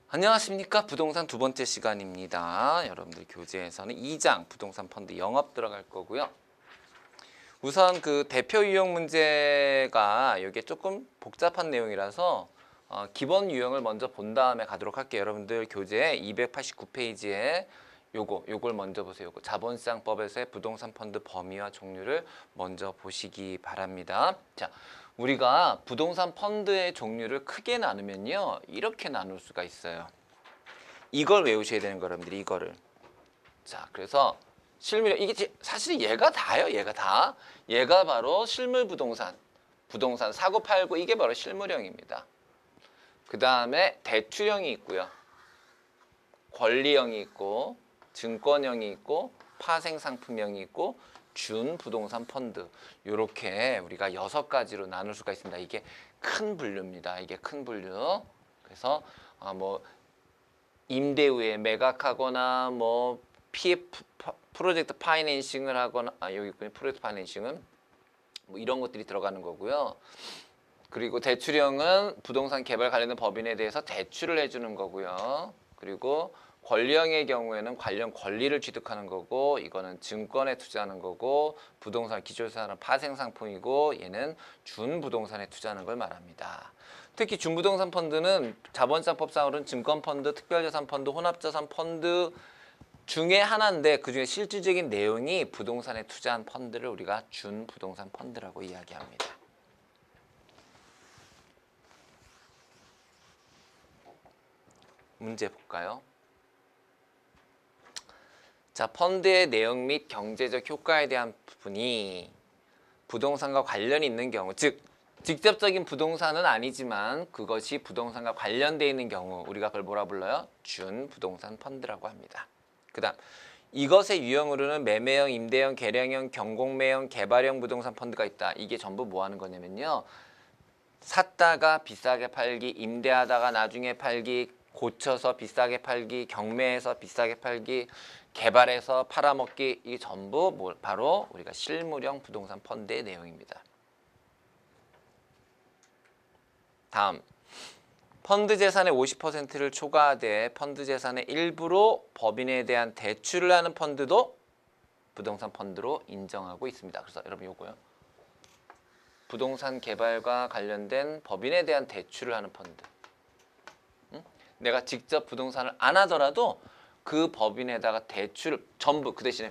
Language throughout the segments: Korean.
안녕하십니까. 부동산 두 번째 시간입니다. 여러분들 교재에서는 2장 부동산 펀드 영업 들어갈 거고요. 우선 그 대표 유형 문제가 이게 조금 복잡한 내용이라서 기본 유형을 먼저 본 다음에 가도록 할게요. 여러분들 교재 289페이지에 요걸 먼저 보세요. 자본시장법에서의 부동산 펀드 범위와 종류를 먼저 보시기 바랍니다. 자, 우리가 부동산 펀드의 종류를 크게 나누면요, 이렇게 나눌 수가 있어요. 이걸 외우셔야 되는 거, 여러분들이 이거를. 자, 그래서 실물, 이게 사실 얘가 다예요. 얘가 다. 얘가 바로 실물 부동산 사고 팔고, 이게 바로 실물형입니다. 그 다음에 대출형이 있고요, 권리형이 있고, 증권형이 있고, 파생상품형이 있고, 준부동산 펀드, 이렇게 우리가 6가지로 나눌 수가 있습니다. 이게 큰 분류입니다. 이게 큰 분류. 그래서 뭐 임대 후에 매각하거나 뭐 PF 프로젝트 파이낸싱을 하거나 여기 있군요. 프로젝트 파이낸싱은 뭐 이런 것들이 들어가는 거고요. 그리고 대출형은 부동산 개발 관련된 법인에 대해서 대출을 해주는 거고요. 그리고 권리형의 경우에는 관련 권리를 취득하는 거고, 이거는 증권에 투자하는 거고, 부동산 기초자산은 파생상품이고, 얘는 준부동산에 투자하는 걸 말합니다. 특히 준부동산 펀드는 자본시장법상으로는 증권펀드, 특별자산펀드, 혼합자산펀드 중에 하나인데, 그 중에 실질적인 내용이 부동산에 투자한 펀드를 우리가 준부동산 펀드라고 이야기합니다. 문제 볼까요? 자, 펀드의 내용 및 경제적 효과에 대한 부분이 부동산과 관련이 있는 경우, 즉 직접적인 부동산은 아니지만 그것이 부동산과 관련되어 있는 경우, 우리가 그걸 뭐라 불러요? 준부동산 펀드라고 합니다. 그 다음, 이것의 유형으로는 매매형, 임대형, 개량형, 경공매형, 개발형 부동산 펀드가 있다. 이게 전부 뭐 하는 거냐면요, 샀다가 비싸게 팔기, 임대하다가 나중에 팔기, 고쳐서 비싸게 팔기, 경매해서 비싸게 팔기, 개발해서 팔아먹기, 이 전부 바로 우리가 실물형 부동산 펀드의 내용입니다. 다음, 펀드 재산의 50%를 초과하되 펀드 재산의 일부로 법인에 대한 대출을 하는 펀드도 부동산 펀드로 인정하고 있습니다. 그래서 여러분 요거요, 부동산 개발과 관련된 법인에 대한 대출을 하는 펀드. 내가 직접 부동산을 안 하더라도 그 법인에다가 대출을 전부, 그 대신에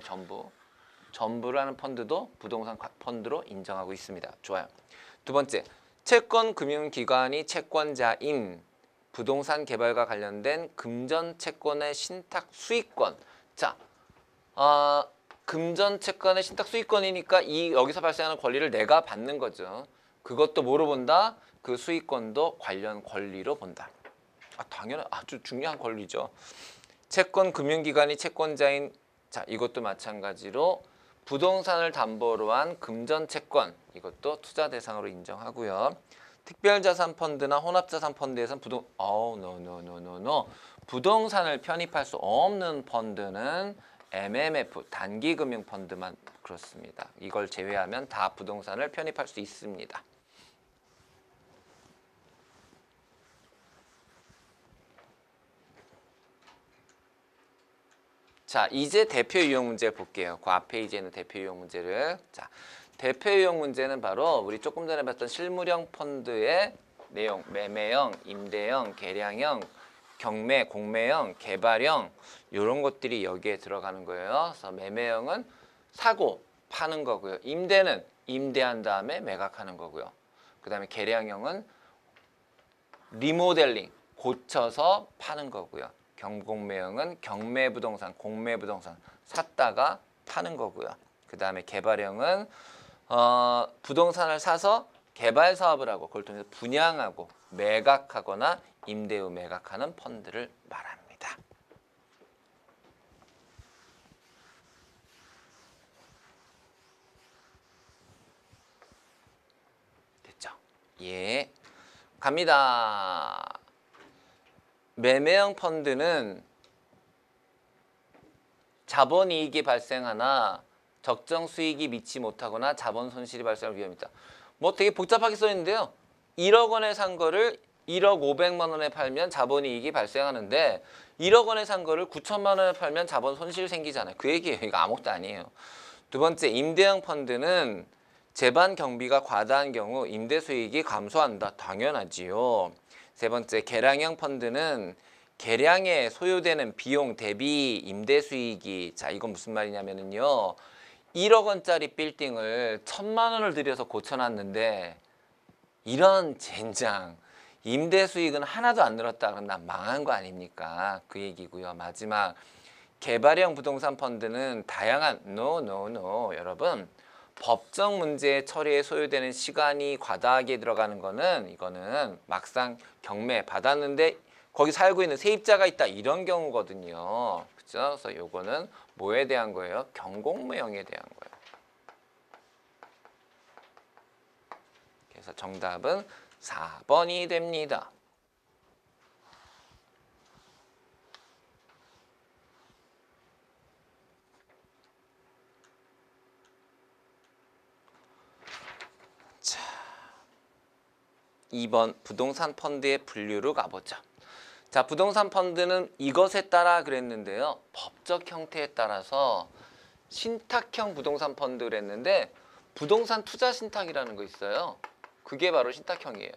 전부를 하는 펀드도 부동산 펀드로 인정하고 있습니다. 좋아요. 두 번째, 채권금융기관이 채권자인 부동산 개발과 관련된 금전 채권의 신탁 수익권. 자, 금전 채권의 신탁 수익권이니까 여기서 발생하는 권리를 내가 받는 거죠. 그것도 뭐로 본다? 그 수익권도 관련 권리로 본다. 당연히 아주 중요한 권리죠. 채권금융기관이 채권자인, 자, 이것도 마찬가지로 부동산을 담보로 한 금전채권, 이것도 투자 대상으로 인정하고요. 특별자산펀드나 혼합자산펀드에서는 부동산을 편입할 수 없는 펀드는 MMF, 단기금융펀드만 그렇습니다. 이걸 제외하면 다 부동산을 편입할 수 있습니다. 자, 이제 대표 유형 문제 볼게요. 그 앞 페이지에 있는 대표 유형 문제를. 자, 대표 유형 문제는 바로 우리 조금 전에 봤던 실물형 펀드의 내용, 매매형, 임대형, 개량형, 경매, 공매형, 개발형, 이런 것들이 여기에 들어가는 거예요. 그래서 매매형은 사고, 파는 거고요. 임대는 임대한 다음에 매각하는 거고요. 그 다음에 개량형은 리모델링, 고쳐서 파는 거고요. 경공매형은 경매부동산, 공매부동산 샀다가 파는 거고요. 그 다음에 개발형은 부동산을 사서 개발 사업을 하고 그걸 통해서 분양하고 매각하거나 임대 후 매각하는 펀드를 말합니다. 됐죠? 예, 갑니다. 매매형 펀드는 자본이익이 발생하나 적정 수익이 미치 못하거나 자본 손실이 발생할 위험이 있다. 뭐 되게 복잡하게 써 있는데요. 1억 원에 산 거를 1억 500만 원에 팔면 자본이익이 발생하는데 1억 원에 산 거를 9천만 원에 팔면 자본 손실 생기잖아요. 그 얘기예요. 이거 아무것도 아니에요. 두 번째, 임대형 펀드는 재반 경비가 과다한 경우 임대 수익이 감소한다. 당연하지요. 세 번째, 개량형 펀드는 개량에 소요되는 비용 대비 임대 수익이, 자 이건 무슨 말이냐면요, 1억 원짜리 빌딩을 1,000만 원을 들여서 고쳐놨는데 이런 젠장, 임대 수익은 하나도 안 늘었다 그러면 난 망한 거 아닙니까? 그 얘기고요. 마지막, 개발형 부동산 펀드는 다양한 no 여러분, 법적 문제 처리에 소요되는 시간이 과다하게 들어가는 거는, 이거는 막상 경매 받았는데 거기 살고 있는 세입자가 있다 이런 경우거든요. 그렇죠? 그래서 요거는 뭐에 대한 거예요? 경공무형에 대한 거예요. 그래서 정답은 4번이 됩니다. 자, 2번 부동산 펀드의 분류로 가보죠. 자, 부동산 펀드는 이것에 따라 그랬는데요. 법적 형태에 따라서 신탁형 부동산 펀드를 했는데 부동산 투자 신탁이라는 거 있어요. 그게 바로 신탁형이에요.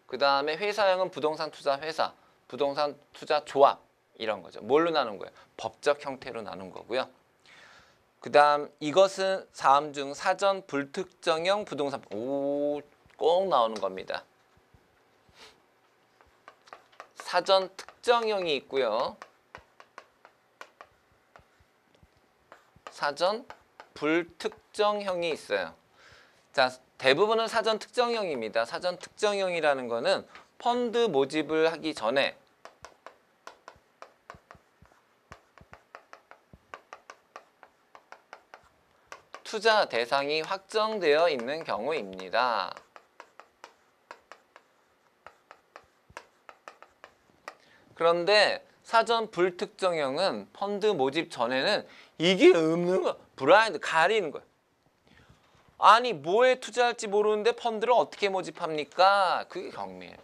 그 다음에 회사형은 부동산 투자 회사, 부동산 투자 조합 이런 거죠. 뭘로 나눈 거예요? 법적 형태로 나눈 거고요. 그 다음 이것은 다음 중 사전 불특정형 부동산, 꼭 나오는 겁니다. 사전 특정형이 있고요. 사전 불특정형이 있어요. 자, 대부분은 사전 특정형입니다. 사전 특정형이라는 거는 펀드 모집을 하기 전에 투자 대상이 확정되어 있는 경우입니다. 그런데 사전 불특정형은 펀드 모집 전에는 이게 없는 거야. 블라인드 가리는 거야. 아니 뭐에 투자할지 모르는데 펀드를 어떻게 모집합니까? 그게 경매예요.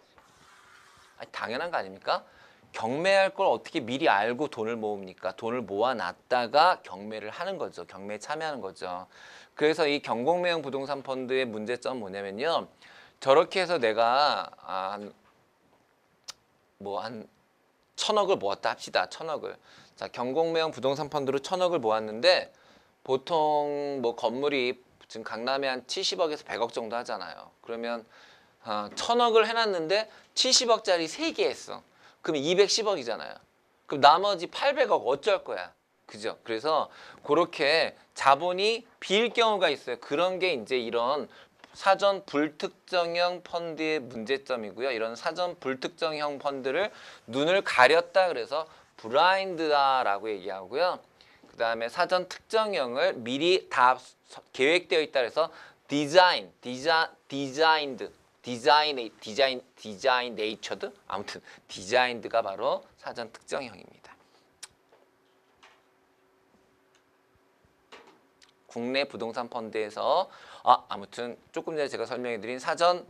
아니, 당연한 거 아닙니까? 경매할 걸 어떻게 미리 알고 돈을 모읍니까? 돈을 모아놨다가 경매를 하는 거죠. 경매에 참여하는 거죠. 그래서 이 경공매형 부동산 펀드의 문제점은 뭐냐면요. 저렇게 해서 내가 한 1,000억을 모았다 합시다. 1,000억을. 자, 경공매형 부동산 펀드로 1,000억을 모았는데 보통 뭐 건물이 지금 강남에 한 70억에서 100억 정도 하잖아요. 그러면 1,000억을 해놨는데 70억짜리 3개 했어. 그럼 210억이잖아요. 그럼 나머지 800억 어쩔 거야. 그죠? 그래서 그렇게 자본이 빌 경우가 있어요. 그런 게 이제 이런 사전 불특정형 펀드의 문제점이고요. 이런 사전 불특정형 펀드를 눈을 가렸다 그래서 블라인드다라고 얘기하고요. 그 다음에 사전 특정형을 미리 다 계획되어 있다 그래서 디자인 네이처드, 아무튼 디자인드가 바로 사전 특정형입니다. 국내 부동산 펀드에서 아무튼 조금 전에 제가 설명해드린 사전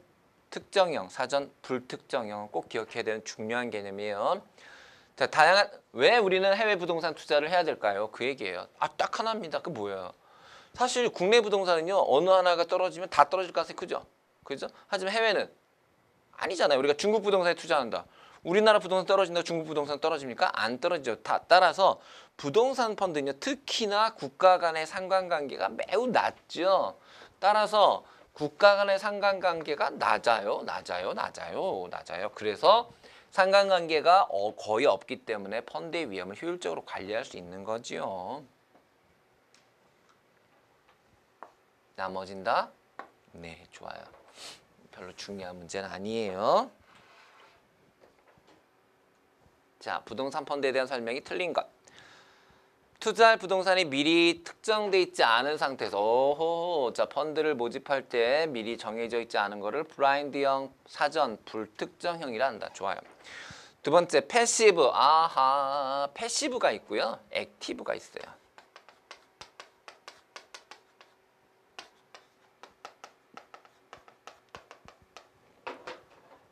특정형, 사전 불특정형은 꼭 기억해야 되는 중요한 개념이에요. 자, 다양한, 왜 우리는 해외 부동산 투자를 해야 될까요? 그 얘기예요. 딱 하나입니다. 그 뭐예요? 사실 국내 부동산은요, 어느 하나가 떨어지면 다 떨어질 가능성이 크죠. 그죠? 하지만 해외는 아니잖아요. 우리가 중국 부동산에 투자한다. 우리나라 부동산 떨어진다, 중국 부동산 떨어집니까? 안 떨어지죠. 따라서 부동산 펀드는요, 특히나 국가 간의 상관관계가 매우 낮죠. 따라서 국가 간의 상관관계가 낮아요. 그래서 상관관계가 거의 없기 때문에 펀드의 위험을 효율적으로 관리할 수 있는 거지요. 나머진 다? 네, 좋아요. 별로 중요한 문제는 아니에요. 자, 부동산 펀드에 대한 설명이 틀린 것. 투자할 부동산이 미리 특정돼 있지 않은 상태에서 자, 펀드를 모집할 때 미리 정해져 있지 않은 거를 블라인드형, 사전 불특정형이라 한다. 좋아요. 두 번째, 패시브. 패시브가 있고요. 액티브가 있어요.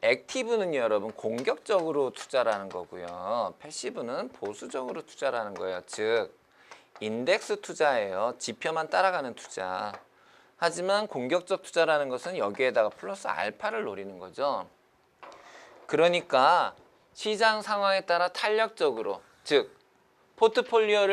액티브는요, 여러분 공격적으로 투자라는 거고요. 패시브는 보수적으로 투자라는 거예요. 즉 인덱스 투자예요. 지표만 따라가는 투자. 하지만 공격적 투자라는 것은 여기에다가 플러스 알파를 노리는 거죠. 그러니까 시장 상황에 따라 탄력적으로, 즉 포트폴리오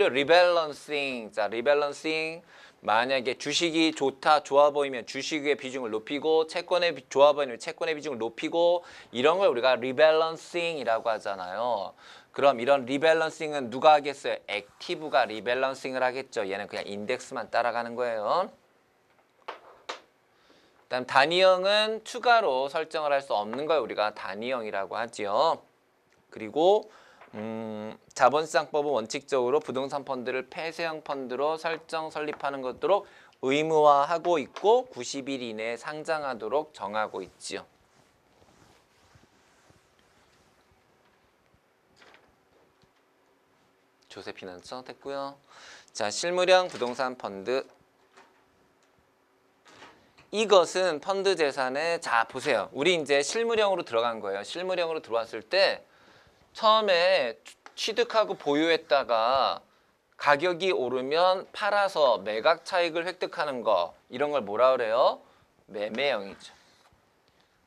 리밸런싱. 자, 리밸런싱. 만약에 주식이 좋아 보이면 주식의 비중을 높이고, 채권의 좋아 보이면 채권의 비중을 높이고, 이런 걸 우리가 리밸런싱이라고 하잖아요. 그럼 이런 리밸런싱은 누가 하겠어요? 액티브가 리밸런싱을 하겠죠. 얘는 그냥 인덱스만 따라가는 거예요. 그다음 단위형은 추가로 설정을 할 수 없는 걸 우리가 단위형이라고 하지요. 그리고 자본시장법은 원칙적으로 부동산 펀드를 폐쇄형 펀드로 설립하는 것도록 의무화하고 있고 90일 이내에 상장하도록 정하고 있지요. 조세피난처 됐고요. 자, 실물형 부동산 펀드. 이것은 펀드 재산에, 자 보세요. 우리 이제 실물형으로 들어간 거예요. 실물형으로 들어왔을 때 처음에 취득하고 보유했다가 가격이 오르면 팔아서 매각 차익을 획득하는 거, 이런 걸 뭐라 그래요? 매매형이죠.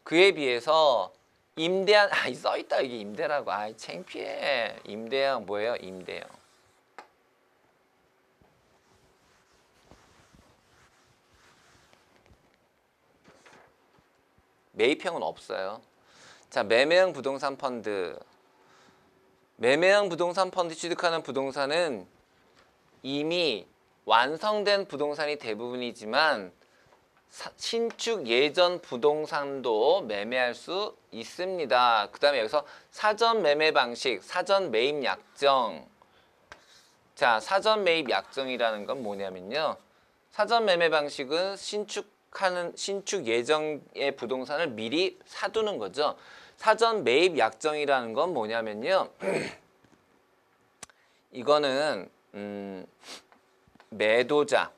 그에 비해서 임대한, 써있다 이게 임대라고. 창피해. 임대형 뭐예요? 임대형. 매입형은 없어요. 자, 매매형 부동산 펀드. 매매형 부동산 펀드 취득하는 부동산은 이미 완성된 부동산이 대부분이지만 신축 예전 부동산도 매매할 수 있습니다. 그 다음에 여기서 사전 매매 방식, 사전 매입 약정. 자, 사전 매입 약정이라는 건 뭐냐면요. 사전 매매 방식은 신축 예정의 부동산을 미리 사두는 거죠. 사전 매입 약정이라는 건 뭐냐면요. 이거는 매도자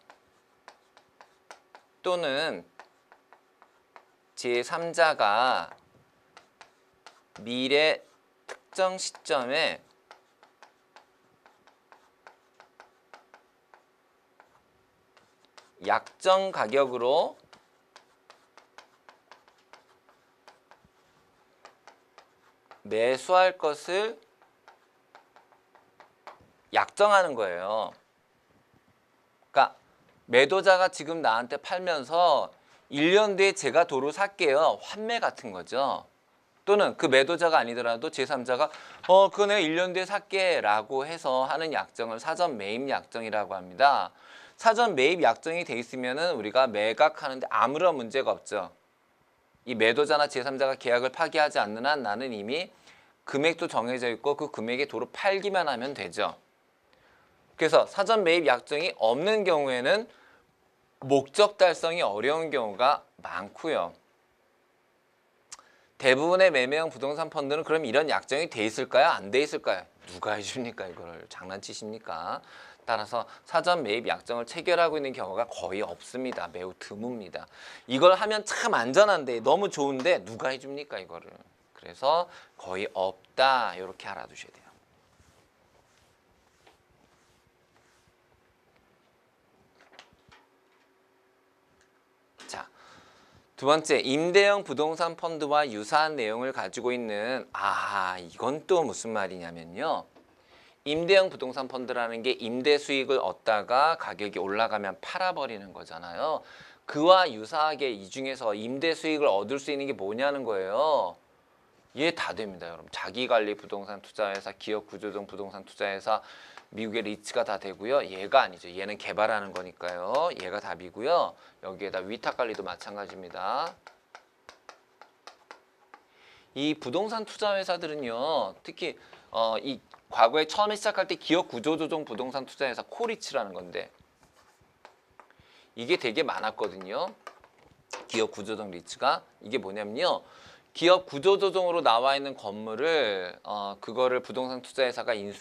또는 제3자가 미래 특정 시점에 약정 가격으로 매수할 것을 약정하는 거예요. 그러니까 매도자가 지금 나한테 팔면서 1년 뒤에 제가 도로 살게요. 환매 같은 거죠. 또는 그 매도자가 아니더라도 제3자가 그거 내가 1년 뒤에 살게 라고 해서 하는 약정을 사전 매입 약정이라고 합니다. 사전 매입 약정이 돼 있으면은 우리가 매각하는데 아무런 문제가 없죠. 이 매도자나 제3자가 계약을 파기하지 않는 한 나는 이미 금액도 정해져 있고 그 금액에 도로 팔기만 하면 되죠. 그래서 사전 매입 약정이 없는 경우에는 목적 달성이 어려운 경우가 많고요. 대부분의 매매형 부동산 펀드는 그럼 이런 약정이 돼 있을까요? 안 돼 있을까요? 누가 해줍니까? 이걸 장난치십니까? 따라서 사전 매입 약정을 체결하고 있는 경우가 거의 없습니다. 매우 드뭅니다. 이걸 하면 참 안전한데 너무 좋은데 누가 해줍니까? 이거를. 그래서 거의 없다. 이렇게 알아두셔야 돼요. 자, 두 번째, 임대형 부동산 펀드와 유사한 내용을 가지고 있는, 이건 또 무슨 말이냐면요. 임대형 부동산 펀드라는 게 임대 수익을 얻다가 가격이 올라가면 팔아버리는 거잖아요. 그와 유사하게 이 중에서 임대 수익을 얻을 수 있는 게 뭐냐는 거예요. 얘 다 됩니다, 여러분. 자기관리 부동산 투자회사, 기업 구조적 부동산 투자회사, 미국의 리츠가 다 되고요. 얘가 아니죠. 얘는 개발하는 거니까요. 얘가 답이고요. 여기에다 위탁관리도 마찬가지입니다. 이 부동산 투자회사들은요. 특히 이 과거에 처음에 시작할 때 기업 구조조정 부동산 투자회사 코리츠라는 건데 이게 되게 많았거든요. 기업 구조조정 리츠가. 이게 뭐냐면요. 기업 구조조정으로 나와 있는 건물을 그거를 부동산 투자회사가 인수를